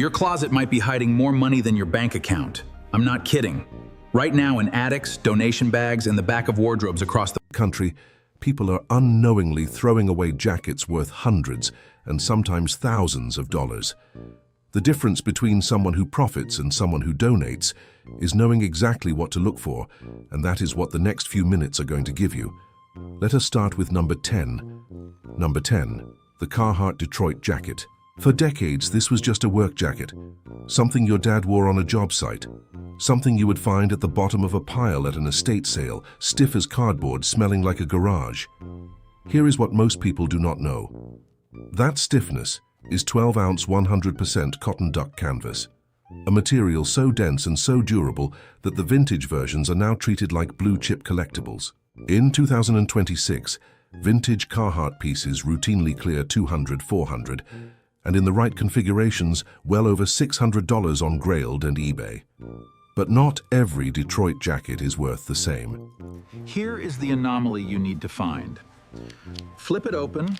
Your closet might be hiding more money than your bank account. I'm not kidding. Right now in attics, donation bags, and the back of wardrobes across the country, people are unknowingly throwing away jackets worth hundreds and sometimes thousands of dollars. The difference between someone who profits and someone who donates is knowing exactly what to look for, and that is what the next few minutes are going to give you. Let us start with number 10. Number 10, the Carhartt Detroit Jacket. For decades, this was just a work jacket, something your dad wore on a job site, something you would find at the bottom of a pile at an estate sale, stiff as cardboard, smelling like a garage. Here is what most people do not know. That stiffness is 12-ounce 100% cotton duck canvas, a material so dense and so durable that the vintage versions are now treated like blue-chip collectibles. In 2026, vintage Carhartt pieces routinely clear $200, $400, and in the right configurations, well over $600 on Grailed and eBay. But not every Detroit jacket is worth the same. Here is the anomaly you need to find. Flip it open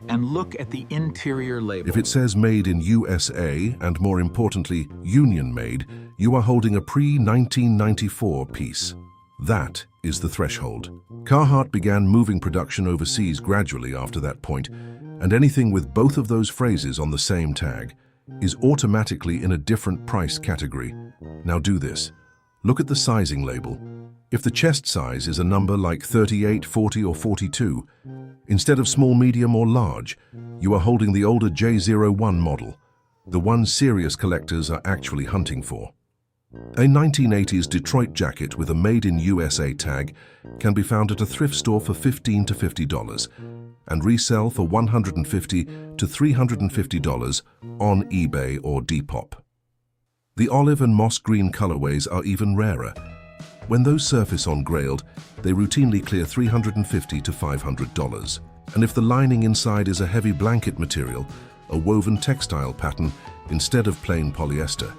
and look at the interior label. If it says made in USA and, more importantly, union made, you are holding a pre-1994 piece. That is the threshold. Carhartt began moving production overseas gradually after that point, and anything with both of those phrases on the same tag is automatically in a different price category. Now do this. Look at the sizing label. If the chest size is a number like 38, 40, or 42, instead of small, medium, or large, you are holding the older J01 model, the one serious collectors are actually hunting for. A 1980s Detroit jacket with a Made in USA tag can be found at a thrift store for $15 to $50 and resell for $150 to $350 on eBay or Depop. The olive and moss green colorways are even rarer. When those surface on Grailed, they routinely clear $350 to $500. And if the lining inside is a heavy blanket material, a woven textile pattern instead of plain polyester,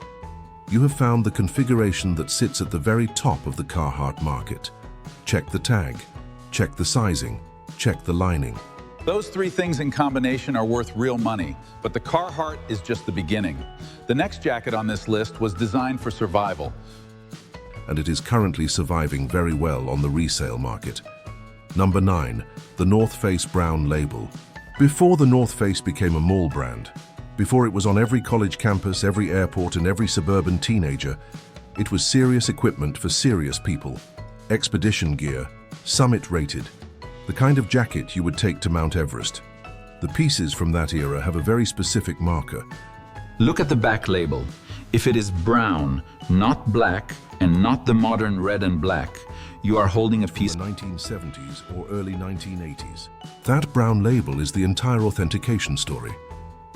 you have found the configuration that sits at the very top of the Carhartt market. Check the tag, check the sizing, check the lining. Those three things in combination are worth real money, but the Carhartt is just the beginning. The next jacket on this list was designed for survival, and it is currently surviving very well on the resale market. Number 9, the North Face Brown Label. Before the North Face became a mall brand, before it was on every college campus, every airport, and every suburban teenager, it was serious equipment for serious people. Expedition gear, summit rated, the kind of jacket you would take to Mount Everest. The pieces from that era have a very specific marker. Look at the back label. If it is brown, not black, and not the modern red and black, you are holding a piece from the 1970s or early 1980s. That brown label is the entire authentication story.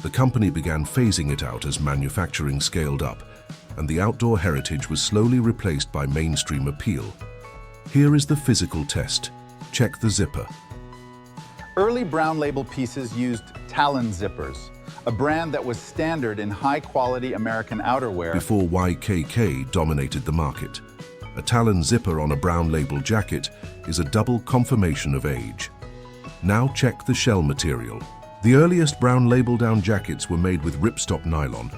The company began phasing it out as manufacturing scaled up, and the outdoor heritage was slowly replaced by mainstream appeal. Here is the physical test. Check the zipper. Early brown label pieces used Talon zippers, a brand that was standard in high-quality American outerwear before YKK dominated the market. A Talon zipper on a brown label jacket is a double confirmation of age. Now check the shell material. The earliest brown label down jackets were made with ripstop nylon,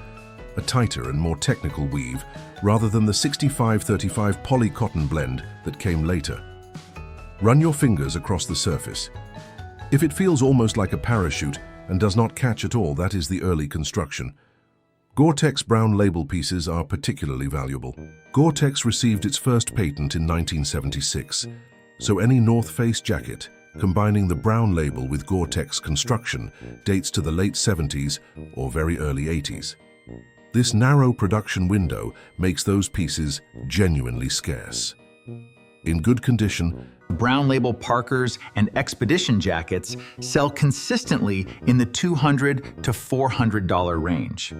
a tighter and more technical weave, rather than the 65-35 poly cotton blend that came later. Run your fingers across the surface. If it feels almost like a parachute and does not catch at all, that is the early construction. Gore-Tex brown label pieces are particularly valuable. Gore-Tex received its first patent in 1976, so any North Face jacket combining the brown label with Gore-Tex construction dates to the late 70s or very early 80s. This narrow production window makes those pieces genuinely scarce. In good condition, brown label Parkers and Expedition jackets sell consistently in the $200 to $400 range,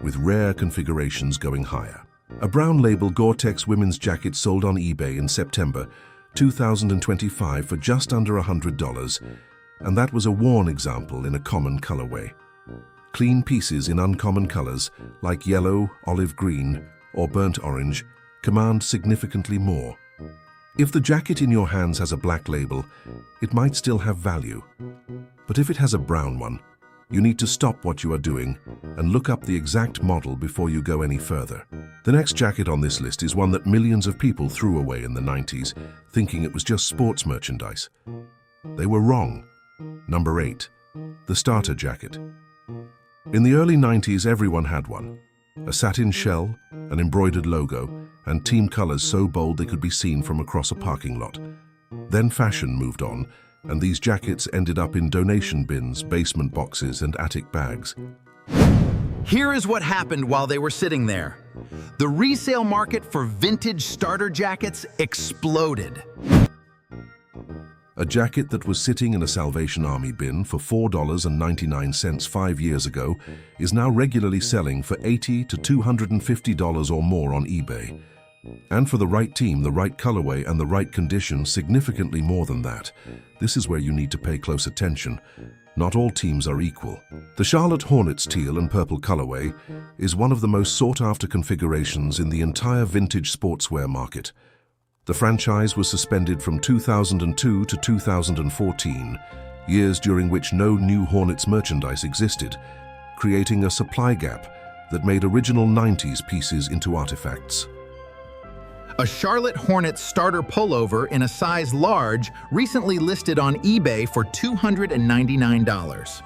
with rare configurations going higher. A brown label Gore-Tex women's jacket sold on eBay in September 2025 for just under $100, and that was a worn example in a common colorway. Clean pieces in uncommon colors like yellow, olive green, or burnt orange command significantly more. If the jacket in your hands has a black label, it might still have value. But if it has a brown one, You need to stop what you are doing and look up the exact model before you go any further. The next jacket on this list is one that millions of people threw away in the 90s, thinking it was just sports merchandise. They were wrong. Number 8. The starter jacket. In the early 90s, everyone had one. A satin shell, an embroidered logo, and team colors so bold they could be seen from across a parking lot. Then fashion moved on, and these jackets ended up in donation bins, basement boxes, and attic bags. Here is what happened while they were sitting there. The resale market for vintage starter jackets exploded. A jacket that was sitting in a Salvation Army bin for $4.99 5 years ago is now regularly selling for $80 to $250 or more on eBay. And for the right team, the right colorway, and the right condition, significantly more than that. This is where you need to pay close attention. Not all teams are equal. The Charlotte Hornets teal and purple colorway is one of the most sought-after configurations in the entire vintage sportswear market. The franchise was suspended from 2002 to 2014, years during which no new Hornets merchandise existed, creating a supply gap that made original 90s pieces into artifacts. A Charlotte Hornets starter pullover in a size large recently listed on eBay for $299.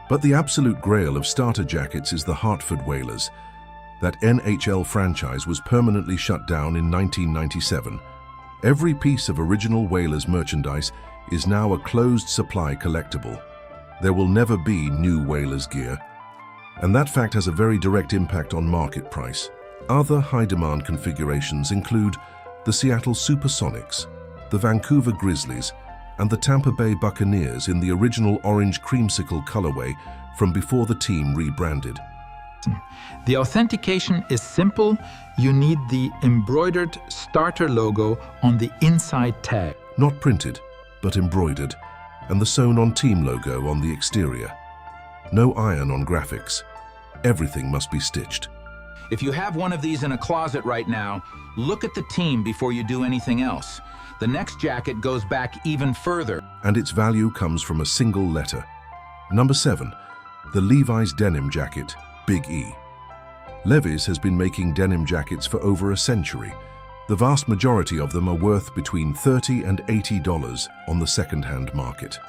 But the absolute grail of starter jackets is the Hartford Whalers. That NHL franchise was permanently shut down in 1997. Every piece of original Whalers merchandise is now a closed supply collectible. There will never be new Whalers gear, and that fact has a very direct impact on market price. Other high-demand configurations include the Seattle Supersonics, the Vancouver Grizzlies, and the Tampa Bay Buccaneers in the original orange creamsicle colorway from before the team rebranded. The authentication is simple. You need the embroidered starter logo on the inside tag. Not printed, but embroidered, and the sewn-on team logo on the exterior. No iron-on graphics. Everything must be stitched. If you have one of these in a closet right now, look at the team before you do anything else. The next jacket goes back even further. And its value comes from a single letter. Number 7. The Levi's denim jacket, Big E. Levi's has been making denim jackets for over a century. The vast majority of them are worth between $30 and $80 on the second-hand market.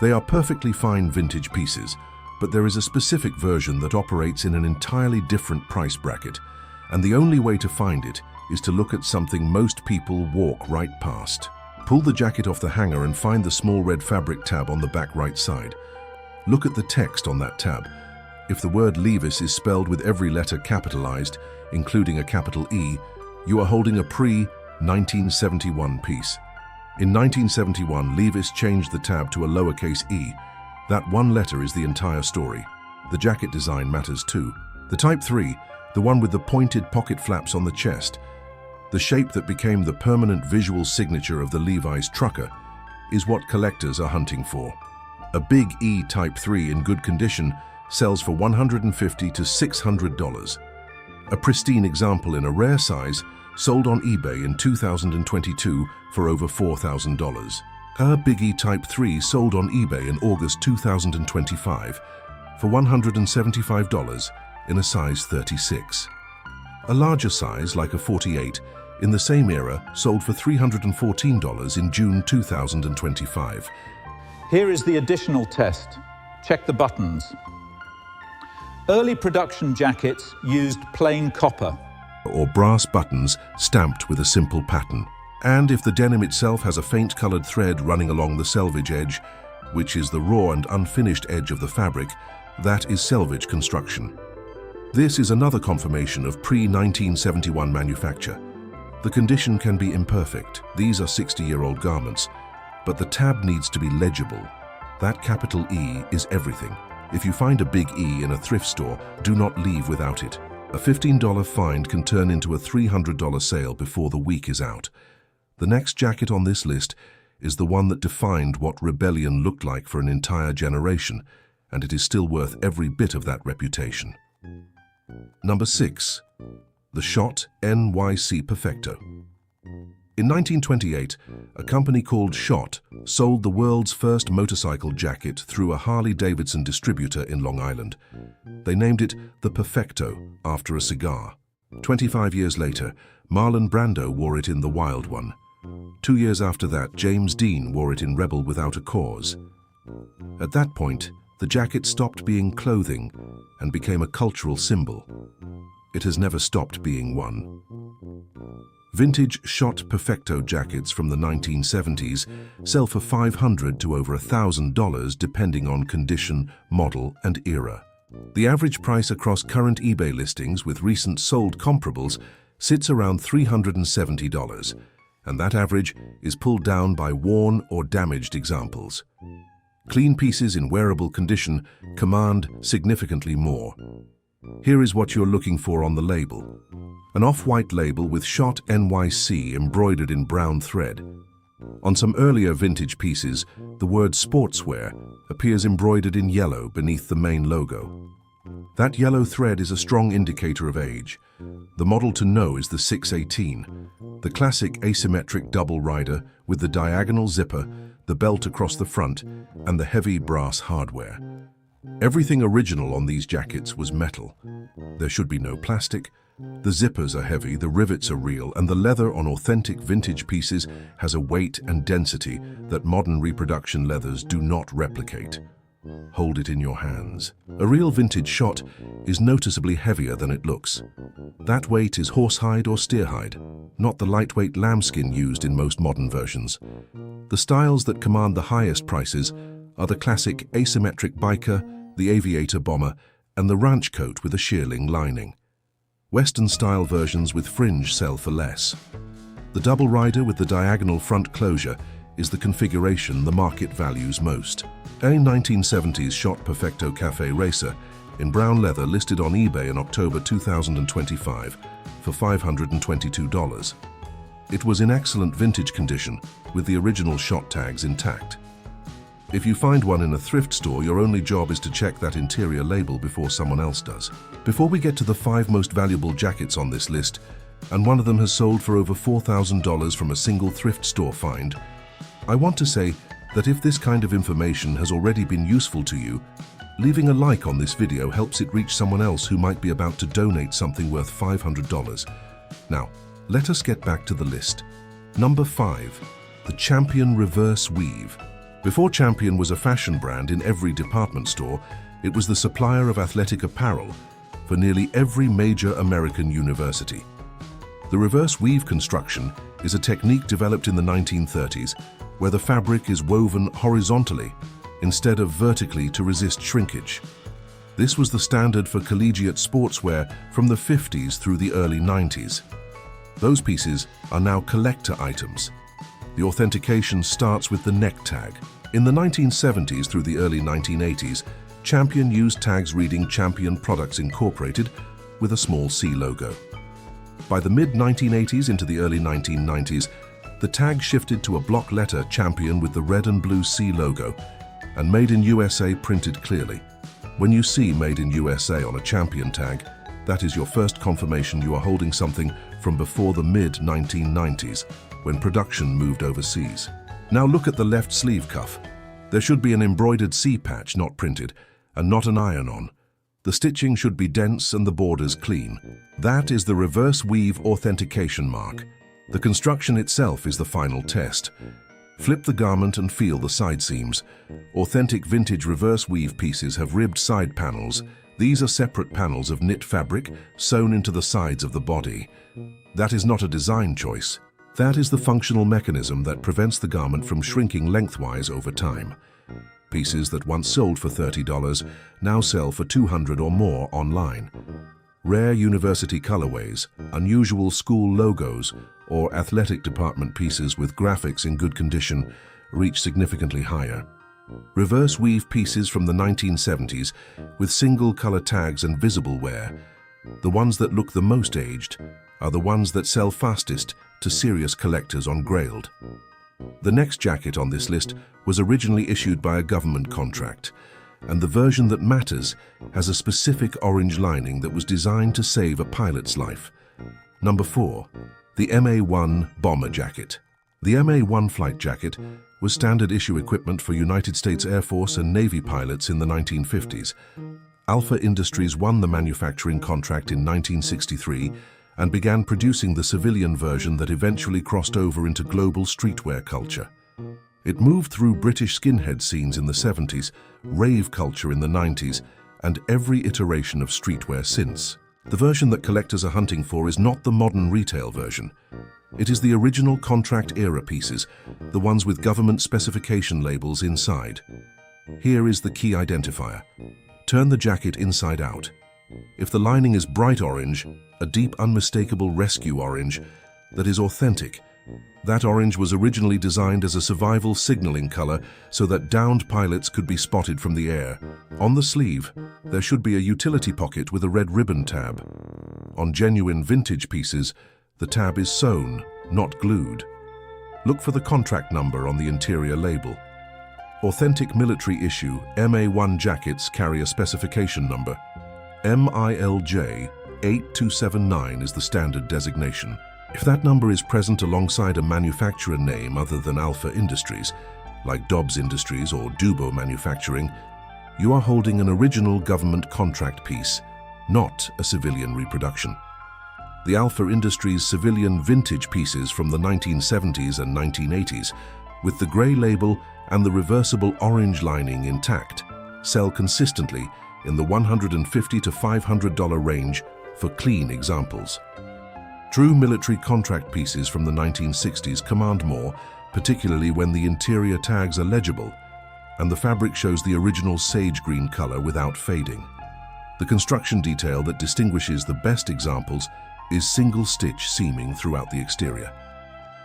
They are perfectly fine vintage pieces, but there is a specific version that operates in an entirely different price bracket, and the only way to find it is to look at something most people walk right past. Pull the jacket off the hanger and find the small red fabric tab on the back right side. Look at the text on that tab. If the word Levi's is spelled with every letter capitalized, including a capital E, you are holding a pre-1971 piece. In 1971, Levi's changed the tab to a lowercase e. That one letter is the entire story. The jacket design matters too. The Type 3, the one with the pointed pocket flaps on the chest, the shape that became the permanent visual signature of the Levi's trucker, is what collectors are hunting for. A Big E Type 3 in good condition sells for $150 to $600. A pristine example in a rare size sold on eBay in 2022 for over $4,000. A Big E Type 3 sold on eBay in August 2025 for $175 in a size 36. A larger size, like a 48, in the same era sold for $314 in June 2025. Here is the additional test. Check the buttons. Early production jackets used plain copper or brass buttons stamped with a simple pattern. And if the denim itself has a faint colored thread running along the selvage edge, which is the raw and unfinished edge of the fabric, that is selvage construction. This is another confirmation of pre-1971 manufacture. The condition can be imperfect. These are 60-year-old garments, but the tab needs to be legible. That capital E is everything. If you find a Big E in a thrift store, do not leave without it. A $15 find can turn into a $300 sale before the week is out. The next jacket on this list is the one that defined what rebellion looked like for an entire generation, and it is still worth every bit of that reputation. Number 6. The Shot NYC Perfecto. In 1928, a company called Schott sold the world's first motorcycle jacket through a Harley-Davidson distributor in Long Island. They named it the Perfecto, after a cigar. 25 years later, Marlon Brando wore it in The Wild One. 2 years after that, James Dean wore it in Rebel Without a Cause. At that point, the jacket stopped being clothing and became a cultural symbol. It has never stopped being one. Vintage Schott Perfecto jackets from the 1970s sell for $500 to over $1,000 depending on condition, model, and era. The average price across current eBay listings with recent sold comparables sits around $370, and that average is pulled down by worn or damaged examples. Clean pieces in wearable condition command significantly more. Here is what you're looking for on the label. An off-white label with Schott NYC embroidered in brown thread. On some earlier vintage pieces, the word sportswear appears embroidered in yellow beneath the main logo. That yellow thread is a strong indicator of age. The model to know is the 618, the classic asymmetric double rider with the diagonal zipper, the belt across the front, and the heavy brass hardware. Everything original on these jackets was metal. There should be no plastic. The zippers are heavy, the rivets are real, and the leather on authentic vintage pieces has a weight and density that modern reproduction leathers do not replicate. Hold it in your hands. A real vintage Schott is noticeably heavier than it looks. That weight is horsehide or steerhide, not the lightweight lambskin used in most modern versions. The styles that command the highest prices are the classic asymmetric biker, the aviator bomber, and the ranch coat with a shearling lining. Western-style versions with fringe sell for less. The double rider with the diagonal front closure is the configuration the market values most. A 1970s Schott Perfecto Cafe Racer in brown leather listed on eBay in October 2025 for $522. It was in excellent vintage condition with the original Schott tags intact. If you find one in a thrift store, your only job is to check that interior label before someone else does. Before we get to the 5 most valuable jackets on this list, and one of them has sold for over $4,000 from a single thrift store find, I want to say that if this kind of information has already been useful to you, leaving a like on this video helps it reach someone else who might be about to donate something worth $500. Now, let us get back to the list. Number 5, the Champion Reverse Weave. Before Champion was a fashion brand in every department store, it was the supplier of athletic apparel for nearly every major American university. The reverse weave construction is a technique developed in the 1930s where the fabric is woven horizontally instead of vertically to resist shrinkage. This was the standard for collegiate sportswear from the 50s through the early 90s. Those pieces are now collector items. The authentication starts with the neck tag. In the 1970s through the early 1980s, Champion used tags reading Champion Products Incorporated with a small C logo. By the mid-1980s into the early 1990s, the tag shifted to a block letter Champion with the red and blue C logo and Made in USA printed clearly. When you see Made in USA on a Champion tag, that is your first confirmation you are holding something from before the mid-1990s, when production moved overseas. Now look at the left sleeve cuff. There should be an embroidered C patch not printed, and not an iron-on. The stitching should be dense and the borders clean. That is the reverse weave authentication mark. The construction itself is the final test. Flip the garment and feel the side seams. Authentic vintage reverse weave pieces have ribbed side panels. These are separate panels of knit fabric sewn into the sides of the body. That is not a design choice. That is the functional mechanism that prevents the garment from shrinking lengthwise over time. Pieces that once sold for $30 now sell for $200 or more online. Rare university colorways, unusual school logos, or athletic department pieces with graphics in good condition reach significantly higher. Reverse weave pieces from the 1970s with single color tags and visible wear, the ones that look the most aged, are the ones that sell fastest to serious collectors on Grailed. The next jacket on this list was originally issued by a government contract, and the version that matters has a specific orange lining that was designed to save a pilot's life. Number 4, The MA-1 bomber jacket. The MA-1 flight jacket was standard issue equipment for United States Air Force and Navy pilots in the 1950s. Alpha Industries won the manufacturing contract in 1963 and began producing the civilian version that eventually crossed over into global streetwear culture. It moved through British skinhead scenes in the 70s, rave culture in the 90s, and every iteration of streetwear since. The version that collectors are hunting for is not the modern retail version. It is the original contract-era pieces, the ones with government specification labels inside. Here is the key identifier. Turn the jacket inside out. If the lining is bright orange, a deep, unmistakable rescue orange, that is authentic. That orange was originally designed as a survival signaling color so that downed pilots could be spotted from the air. On the sleeve, there should be a utility pocket with a red ribbon tab. On genuine vintage pieces, the tab is sewn, not glued. Look for the contract number on the interior label. Authentic military issue MA-1 jackets carry a specification number. MILJ 8279 is the standard designation. If that number is present alongside a manufacturer name other than Alpha Industries, like Dobbs Industries or Dubo Manufacturing, you are holding an original government contract piece, not a civilian reproduction. The Alpha Industries civilian vintage pieces from the 1970s and 1980s, with the grey label and the reversible orange lining intact, sell consistently in the $150 to $500 range for clean examples. True military contract pieces from the 1960s command more, particularly when the interior tags are legible and the fabric shows the original sage green color without fading. The construction detail that distinguishes the best examples is single-stitch seaming throughout the exterior.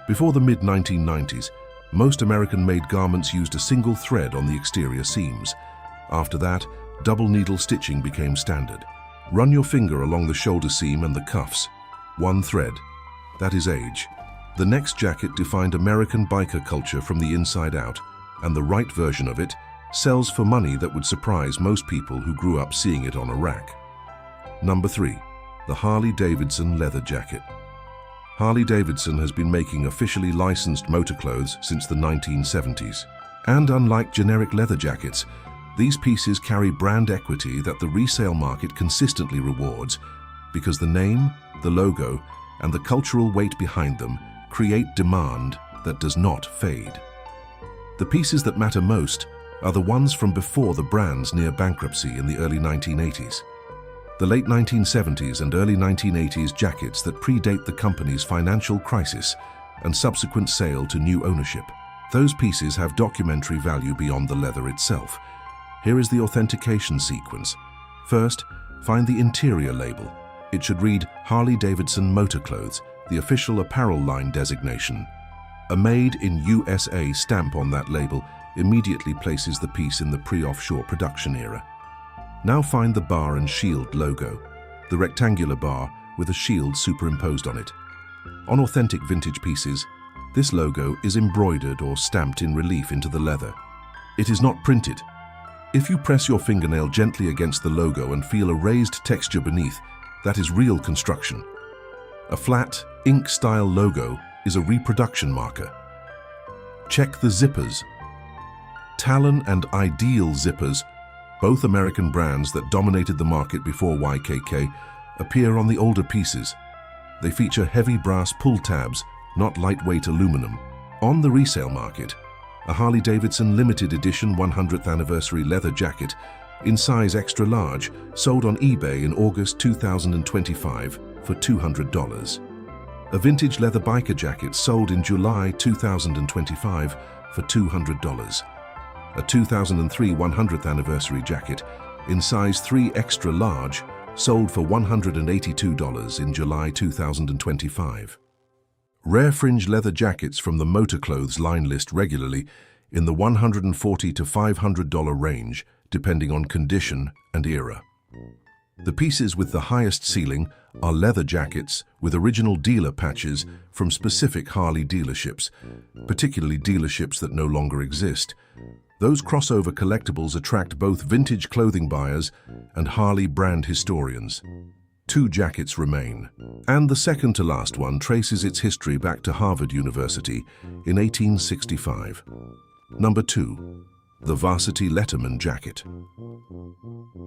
Before the mid-1990s, most American-made garments used a single thread on the exterior seams. After that, double needle stitching became standard. Run your finger along the shoulder seam and the cuffs. One thread. That is age. The next jacket defined American biker culture from the inside out, and the right version of it sells for money that would surprise most people who grew up seeing it on a rack. Number 3. The Harley-Davidson leather jacket. Harley-Davidson has been making officially licensed motor clothes since the 1970s. And unlike generic leather jackets, these pieces carry brand equity that the resale market consistently rewards because the name, the logo, and the cultural weight behind them create demand that does not fade. The pieces that matter most are the ones from before the brand's near bankruptcy in the early 1980s. The late 1970s and early 1980s jackets that predate the company's financial crisis and subsequent sale to new ownership. Those pieces have documentary value beyond the leather itself. Here is the authentication sequence. First, find the interior label. It should read Harley-Davidson Motor Clothes, the official apparel line designation. A Made in USA stamp on that label immediately places the piece in the pre-offshore production era. Now find the bar and shield logo, the rectangular bar with a shield superimposed on it. On authentic vintage pieces, this logo is embroidered or stamped in relief into the leather. It is not printed. If you press your fingernail gently against the logo and feel a raised texture beneath, that is real construction. A flat, ink-style logo is a reproduction marker. Check the zippers. Talon and Ideal zippers, both American brands that dominated the market before YKK, appear on the older pieces. They feature heavy brass pull tabs, not lightweight aluminum. On the resale market, a Harley-Davidson limited edition 100th anniversary leather jacket in size extra large sold on eBay in August 2025 for $200. A vintage leather biker jacket sold in July 2025 for $200. A 2003 100th anniversary jacket in size 3 extra large sold for $182 in July 2025. Rare fringe leather jackets from the motor clothes line list regularly in the $140 to $500 range, depending on condition and era. The pieces with the highest ceiling are leather jackets with original dealer patches from specific Harley dealerships, particularly dealerships that no longer exist. Those crossover collectibles attract both vintage clothing buyers and Harley brand historians. 2 jackets remain, and the second to last one traces its history back to Harvard University in 1865. Number 2. The varsity letterman jacket.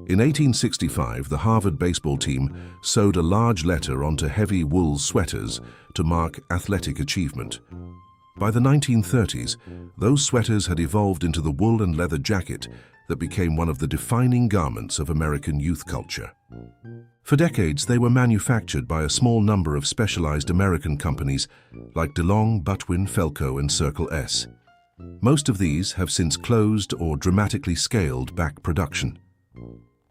In 1865, the Harvard baseball team sewed a large letter onto heavy wool sweaters to mark athletic achievement. By the 1930s, those sweaters had evolved into the wool and leather jacket that became one of the defining garments of American youth culture. For decades, they were manufactured by a small number of specialized American companies like DeLong, Butwin, Felco, and Circle S. Most of these have since closed or dramatically scaled back production.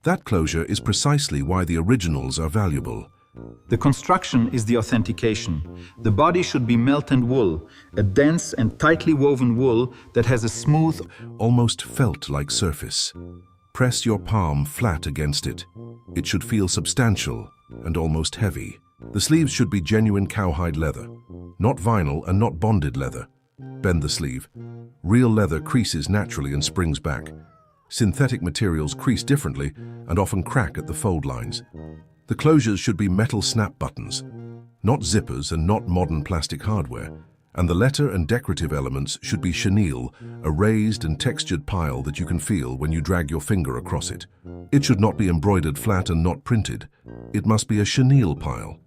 That closure is precisely why the originals are valuable. The construction is the authentication. The body should be melt-and wool, a dense and tightly woven wool that has a smooth, almost felt-like surface. Press your palm flat against it. It should feel substantial and almost heavy. The sleeves should be genuine cowhide leather, not vinyl and not bonded leather. Bend the sleeve. Real leather creases naturally and springs back. Synthetic materials crease differently and often crack at the fold lines. The closures should be metal snap buttons, not zippers and not modern plastic hardware. And the letter and decorative elements should be chenille, a raised and textured pile that you can feel when you drag your finger across it. It should not be embroidered flat and not printed. It must be a chenille pile.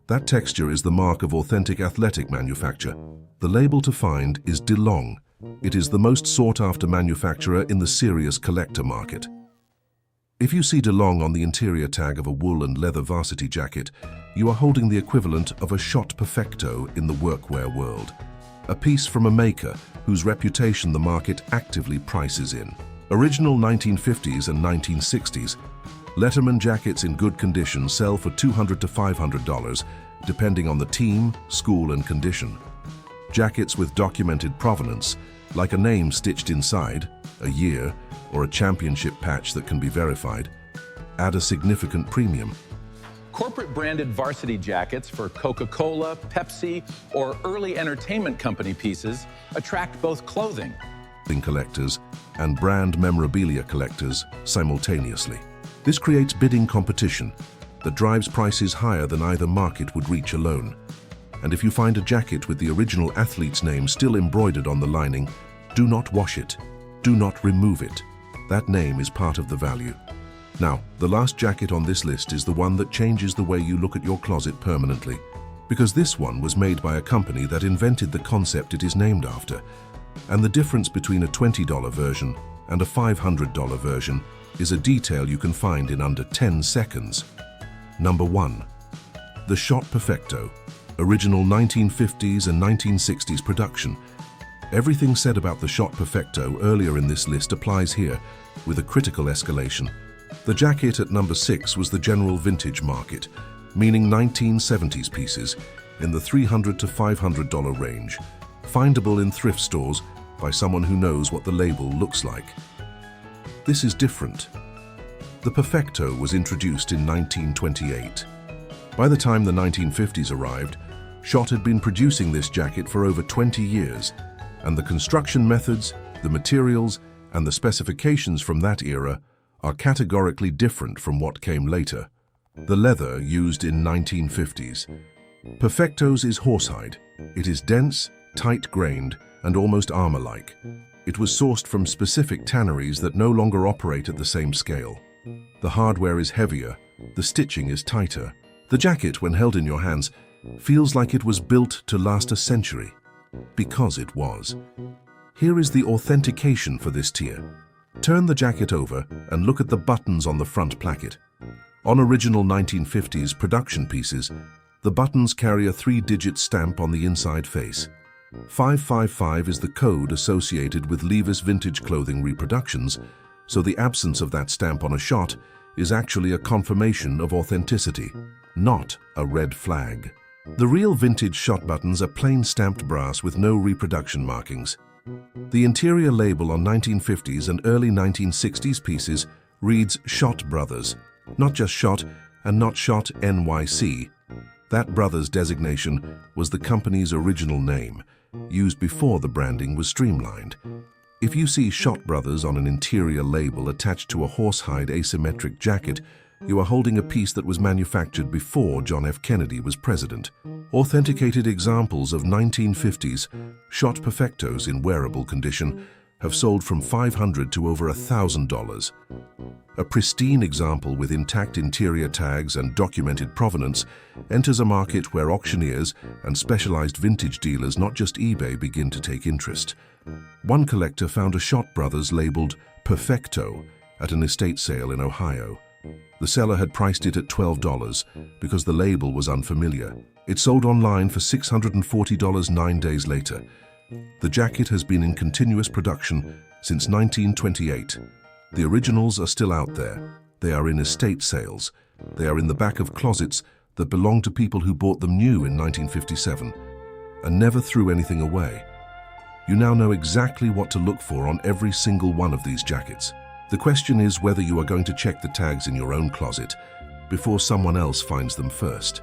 That texture is the mark of authentic athletic manufacture. The label to find is DeLong. It is the most sought-after manufacturer in the serious collector market. If you see DeLong on the interior tag of a wool and leather varsity jacket, you are holding the equivalent of a shot perfecto in the workwear world. A piece from a maker whose reputation the market actively prices in. Original 1950s and 1960s, letterman jackets in good condition sell for $200 to $500, depending on the team, school, and condition. Jackets with documented provenance, like a name stitched inside, a year, or a championship patch that can be verified, add a significant premium. Corporate branded varsity jackets for Coca-Cola, Pepsi, or early entertainment company pieces attract both clothing collectors and brand memorabilia collectors simultaneously. This creates bidding competition that drives prices higher than either market would reach alone. And if you find a jacket with the original athlete's name still embroidered on the lining, do not wash it. Do not remove it. That name is part of the value. Now, the last jacket on this list is the one that changes the way you look at your closet permanently, because this one was made by a company that invented the concept it is named after. And the difference between a $20 version and a $500 version is a detail you can find in under 10 seconds. Number 1. The Shot Perfecto, original 1950s and 1960s production. Everything said about the Shot Perfecto earlier in this list applies here, with a critical escalation. The jacket at number 6 was the general vintage market, meaning 1970s pieces in the $300 to $500 range, findable in thrift stores by someone who knows what the label looks like. This is different. The Perfecto was introduced in 1928. By the time the 1950s arrived, Shot had been producing this jacket for over 20 years, and the construction methods, the materials, and the specifications from that era are categorically different from what came later. The leather used in 1950s. Perfecto's is horsehide. It is dense, tight-grained, and almost armor-like. It was sourced from specific tanneries that no longer operate at the same scale. The hardware is heavier, the stitching is tighter. The jacket, when held in your hands, feels like it was built to last a century, because it was. Here is the authentication for this tier. Turn the jacket over and look at the buttons on the front placket. On original 1950s production pieces, the buttons carry a 3-digit stamp on the inside face. 555 is the code associated with Levi's vintage clothing reproductions, so the absence of that stamp on a shot is actually a confirmation of authenticity, not a red flag. The real vintage shot buttons are plain stamped brass with no reproduction markings. The interior label on 1950s and early 1960s pieces reads Shot Brothers, not just Shot and not Shot NYC. That Brothers designation was the company's original name, used before the branding was streamlined. If you see Shot Brothers on an interior label attached to a horsehide asymmetric jacket, You are holding a piece that was manufactured before John F. Kennedy was president. Authenticated examples of 1950s shot perfectos in wearable condition have sold from $500 to over $1,000. A pristine example with intact interior tags and documented provenance enters a market where auctioneers and specialized vintage dealers, not just eBay, begin to take interest. One collector found a Schott Brothers labeled Perfecto at an estate sale in Ohio. The seller had priced it at $12 because the label was unfamiliar. It sold online for $640 9 days later. The jacket has been in continuous production since 1928. The originals are still out there. They are in estate sales. They are in the back of closets that belong to people who bought them new in 1957 and never threw anything away. You now know exactly what to look for on every single one of these jackets. The question is whether you are going to check the tags in your own closet before someone else finds them first.